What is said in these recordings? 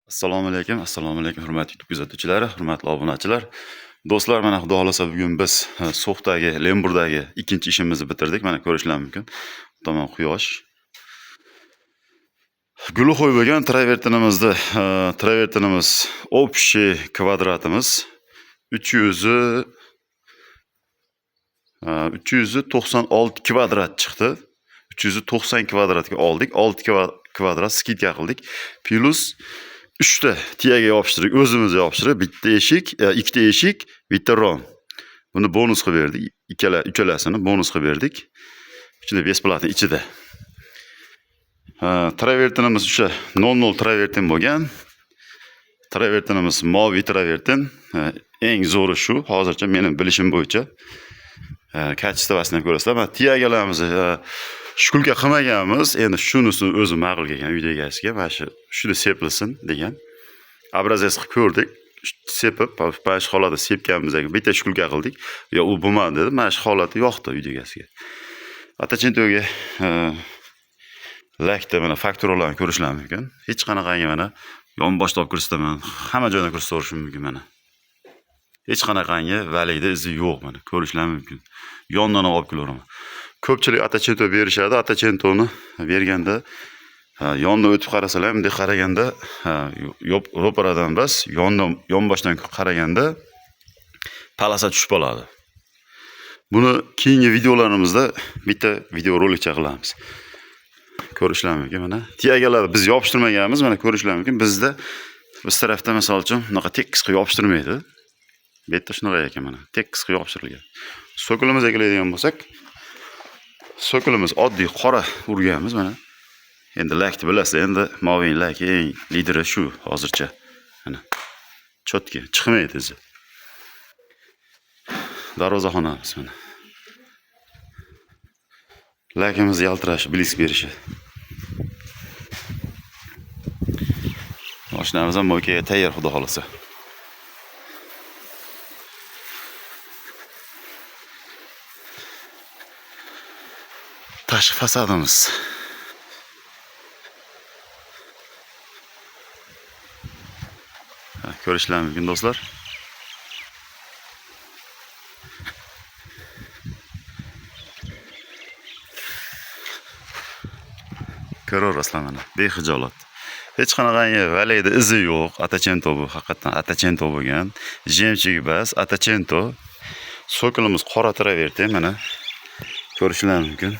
Assalomu alaykum, hurmatli YouTube kuzatuvchilari, hurmatli obunachilar. Do'stlar, mana xudo xolasa bugun biz So'xdagi, Lemburdagi ikkinchi ishimizni bitirdik. Mana ko'rishlar mumkin. Tomon quyosh. Guluxo'y bo'lgan travertinimiz общий kvadratimiz 396 kvadrat chiqdi. 390 kvadratga oldik. 6 kvadrat skidga qildik. Plus 3 ta tiyaga yopishtirdik, o'zimiz yopishtirib, bitta eshik, ikkita eshik, bitta rom. Buni bonus qilib berdik. Ikkalasini bonus qilib berdik. Ichida besplatni ichida. Travertinimiz o'sha 00 travertin bo'lgan. Travertinimiz moviy travertin. Eng zo'ri shu, hozircha mening bilishim bo'yicha. Kачествосini ko'rasizlar. Mana tiyagalarimiz shkulka qilmaganmiz. Endi shunisi o'zi ma'qul kelgan uy egasiga. Mana shuni sepilsin degan. Obrazец qilib ko'rdik. Sepib, mana shu holatda sepganimizga bitta shkulka qildik. Yo, u bo'lmadi dedi. Mana shu holati yoqdi uy egasiga. Atachentoga lakda mana fakturalarni ko'rishlar mumkin. Hech qanaqangi mana yonboshda olib ko'rsataman. Hamma joydan ko'rsatishim mumkin mana. Hech qanaqangi valida izi yo'q mana. Ko'rishlar mumkin. Yondan olib kelaman. Ko'pchilik atachento berishadi. Atachentoni berganda yondan o'tib qarasalar ham, qaraganda ro'paradan bas, yonboshdan qaraganda palasa tushib qoladi. Buni keyingi videolarimizda bitta video rolikcha qilamiz. Ko'rishlar mumkin mana. Tiyagalarni biz yopishtirmaganmiz, mana ko'rishlar mumkin. Bizda biz tarafda misol uchun bunaqa tekis qilib yopishtirmaydi. Bu yerda shunaqa ekan mana. Tekis qilib yopishtirilgan. So'kilimizga keladigan bo'lsak, so'kilimiz oddiy qora urganmiz mana. Endi lakni bilasizlar, endi moviy lak eng lideri shu hozircha. Mana. Chotki, chiqmaydi izi. Darvozaxonamiz mana. Lakimiz yaltirashi, blisk berishi. Mashinamiz ham mo'kaga tayyor xudo xolasa. Tashqi fasadimiz. Ko'rishlar mumkin do'stlar. Ko'rasizlar mana, behijolat. Hech qanaqangi valayda izi yo'q. Atachento bu, haqiqatan atachento bo'lgan. Jemchig bas, atachento. So'kilimiz qora travertin mana. Ko'rishlar mumkin.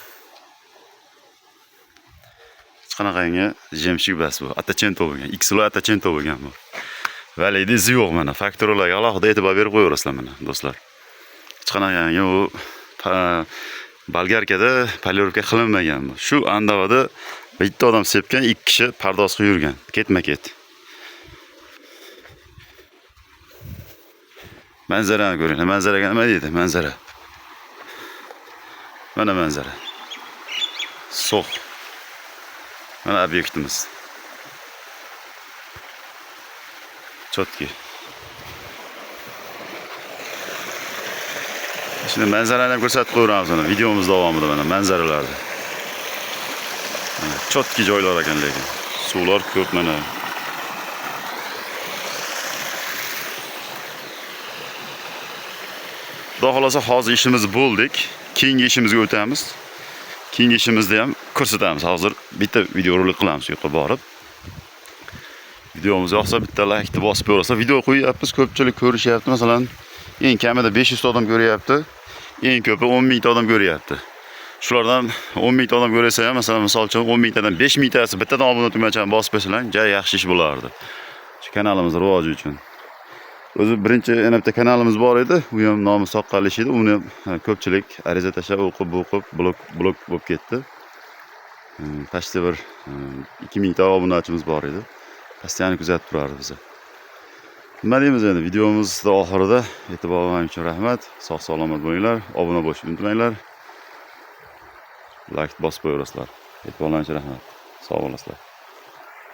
Hech qanaqangi jemchig bas bu. Atachento bo'lgan. Xlo atachento bo'lgan bu. Valayda izi yo'q mana. Fakturalarga alohida e'tibor berib qo'yaverasizlar mana, do'stlar. Hech qanaqangi u bolgarkada polirovka qilinmagan bu. Shu andavada bitta odam sepgan, ikki kishi pardoz qilib yurgan. Ketma-ket. Manzarani ko'ring. Manzaraga nima deydi? Manzara. Mana manzara. So'x. Mana obyektimiz. Chotki. Şimdi manzarani ham ko'rsatib qo'yamiz mana videomiz davomida mana manzaralarni. Chotki joylar ekan lekin. Suvlar ko'p mana. Xudo xolasa hozir ishimiz bo'ldik. Keyingi ishimizga o'tamiz. Keyingi ishimizda ham ko'rsatamiz. Hozir bitta video rolik qilamiz yo'qqa borib. Videomiz yoqsa bitta like bosib qo'yasizlar. Video qo'yyapmiz, ko'pchilik ko'rishyapti. Masalan, eng kamida 500 ta odam ko'ryapti. Eng ko'pi 10 ming ta odam ko'ryapti. Shulardan 10 ming ta odam ko'rsa ham, masalan, misol uchun 10 mingtadan 5 mingtasi bittadan obuna tugmachani bosib qo'ysalar, juda yaxshi ish bo'lardi. Shu kanalimiz rivoji uchun. O'zi birinchi yana bitta kanalimiz bor edi, u ham nomi soqqalish edi. Uni ko'pchilik ariza tashlab o'qib blok bo'lib ketdi. Pastda bir 2000 ta obunachimiz bor edi. Pastani kuzatib turardi bizni. Nima deymiz endi, videomizning oxirida e'tiboringiz uchun rahmat. Sog' salomat bo'linglar, obuna bo'lishni unutmanglar. Like bosib qo'yaverasizlar. E'tiboringiz uchun rahmat. Sog' bo'lasizlar.